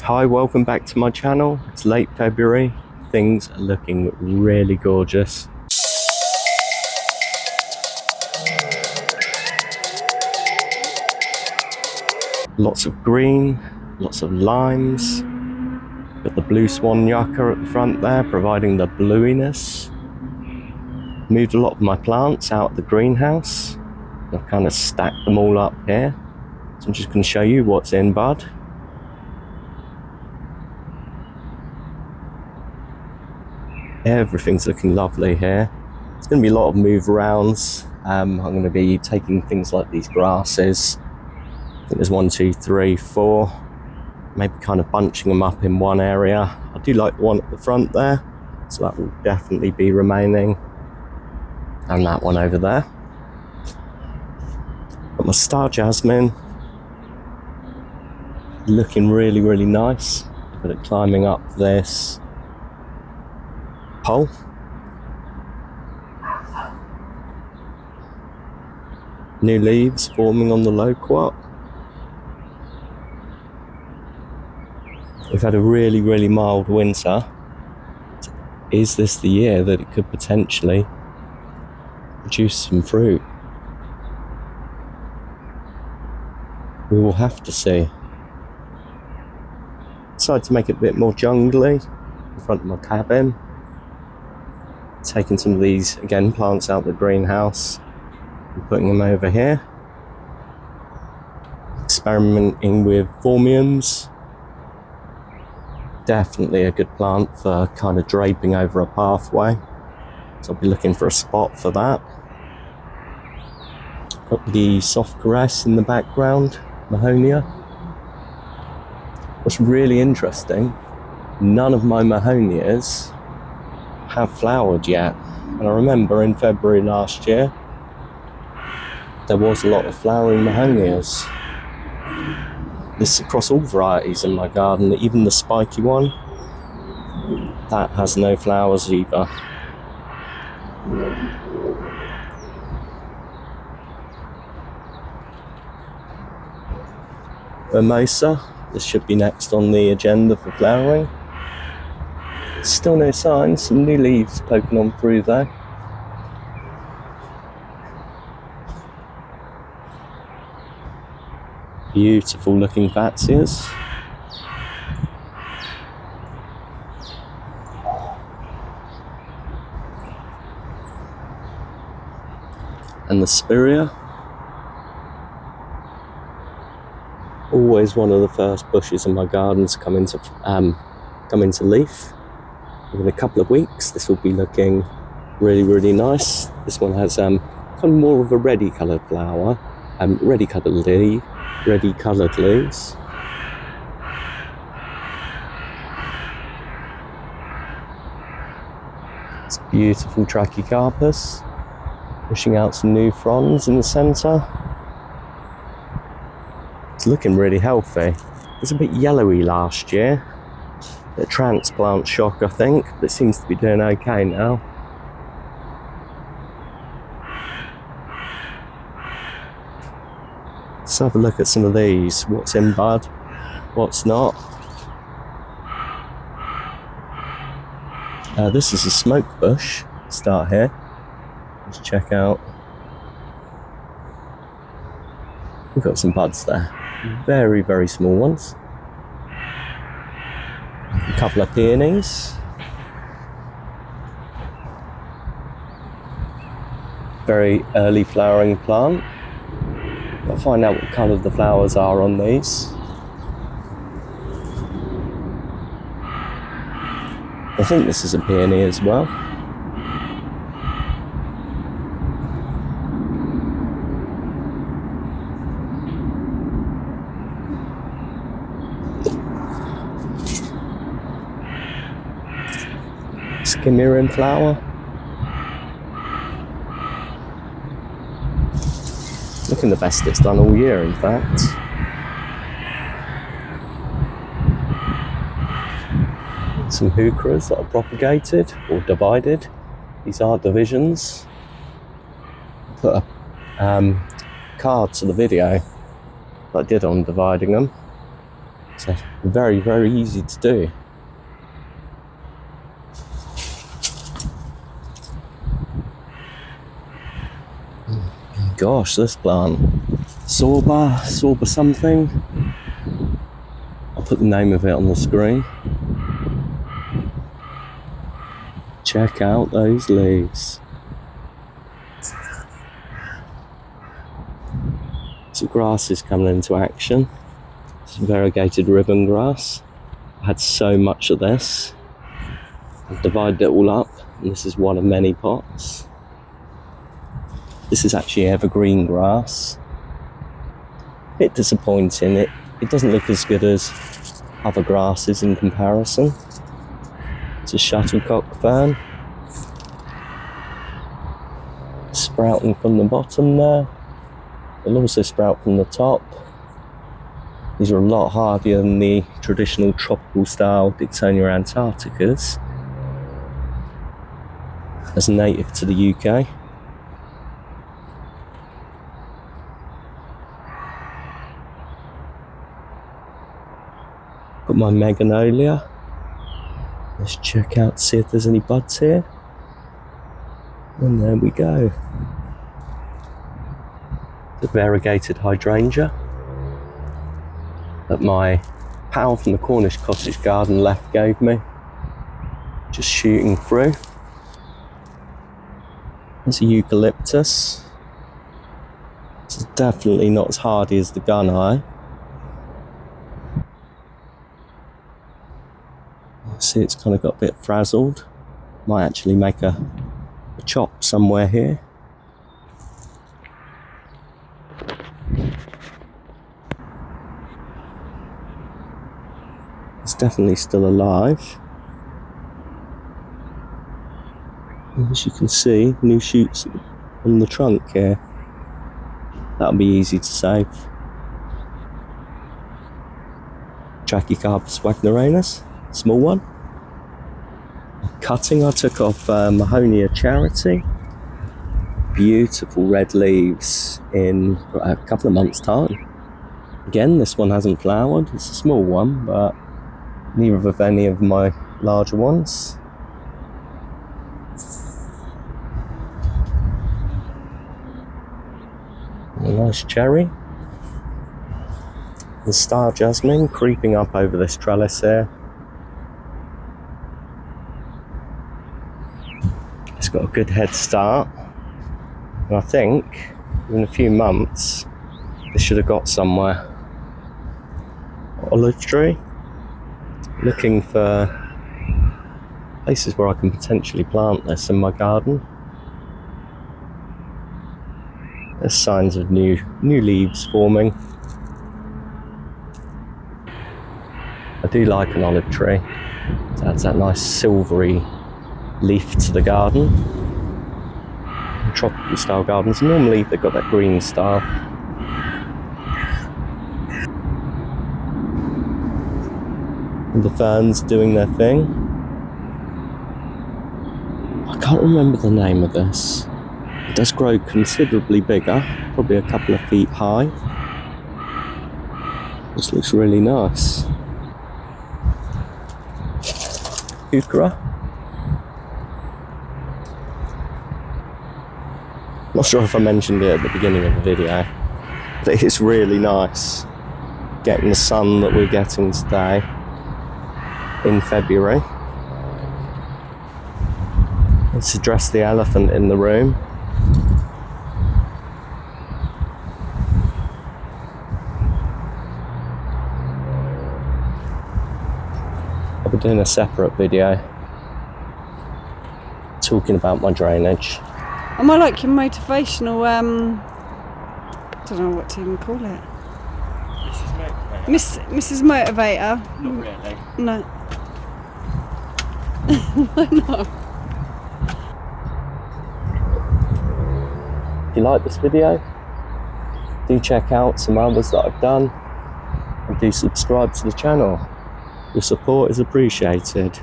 Hi, welcome back to my channel. It's late February. Things are looking really gorgeous. Lots of green, lots of limes. Got the blue swan yucca at the front there, providing the bluiness. Moved a lot of my plants out of the greenhouse. I've kind of stacked them all up here. So I'm just going to show you what's in bud. Everything's looking lovely here. It's going to be a lot of move arounds. I'm going to be taking things like these grasses. I think there's 1, 2, 3, 4. Maybe kind of bunching them up in one area. I do like the one at the front there, so that will definitely be remaining. And that one over there. Got my star jasmine. Looking really, really nice. Got it climbing up this pole. New leaves forming on the loquat. We've had a really, really mild winter. Is this the year that it could potentially produce some fruit? We will have to see. Decided to make it a bit more jungly in front of my cabin. Taking some of these, again, plants out of the greenhouse and putting them over here. Experimenting with phormiums. Definitely a good plant for kind of draping over a pathway. So I'll be looking for a spot for that. Got the soft caress in the background, Mahonia. What's really interesting, none of my Mahonias have flowered yet. And I remember in February last year, there was a lot of flowering Mahonias. This is across all varieties in my garden, even the spiky one, that has no flowers either. Mimosa, this should be next on the agenda for flowering. Still no signs, some new leaves poking on through there. Beautiful looking Vatsias. And the Spirea. Always one of the first bushes in my gardens come into leaf. Within a couple of weeks, this will be looking really, really nice. This one has kind of more of a reddy coloured flower, reddy coloured leaves. It's beautiful Trachycarpus, pushing out some new fronds in the centre. It's looking really healthy. It was a bit yellowy last year. A transplant shock, I think, but it seems to be doing okay now. Let's have a look at some of these. What's in bud, what's not. This is a smoke bush. Start here. Let's check out. We've got some buds there. Very, very small ones. A couple of peonies. Very early flowering plant. I'll find out what colour the flowers are on these. I think this is a peony as well. Skimmerin flower. Looking the best it's done all year, in fact. Some heucheras that are propagated or divided. These are divisions. Put a card to the video that I did on dividing them. So very, very easy to do. Gosh, this plant, Sorba something. I'll put the name of it on the screen. Check out those leaves. So grass is coming into action. Some variegated ribbon grass. I had so much of this. I've divided it all up, and this is one of many pots. This is actually evergreen grass. A bit disappointing. It doesn't look as good as other grasses in comparison. It's a shuttlecock fern. Sprouting from the bottom there. It'll also sprout from the top. These are a lot hardier than the traditional tropical style Dictonia antarcticas. As native to the UK. Got my magnolia. Let's check out, see if there's any buds here. And there we go. The variegated hydrangea that my pal from the Cornish cottage garden left gave me. Just shooting through. There's a eucalyptus. It's definitely not as hardy as the guneye. See, it's kind of got a bit frazzled. Might actually make a chop somewhere here. It's definitely still alive. And as you can see, new shoots on the trunk here. That'll be easy to save. Trachycarpus wagneranus, small one. Cutting I took off Mahonia Charity. Beautiful red leaves in a couple of months' time. Again, this one hasn't flowered. It's a small one, but neither of any of my larger ones. A nice cherry. The star jasmine creeping up over this trellis here. It's got a good head start. And I think in a few months this should have got somewhere. Olive tree. Looking for places where I can potentially plant this in my garden. There's signs of new leaves forming. I do like an olive tree. It adds that nice silvery leaf to the garden. In tropical style gardens, normally they've got that green style. And the ferns doing their thing. I can't remember the name of this. It does grow considerably bigger, probably a couple of feet high. This looks really nice. Heuchera. Not sure if I mentioned it at the beginning of the video, but it's really nice getting the sun that we're getting today in February. Let's address the elephant in the room. I'll be doing a separate video talking about my drainage. Am I like your motivational, I don't know what to even call it. Mrs. Motivator? Not really. No. Why not? If you like this video, do check out some others that I've done and do subscribe to the channel. Your support is appreciated.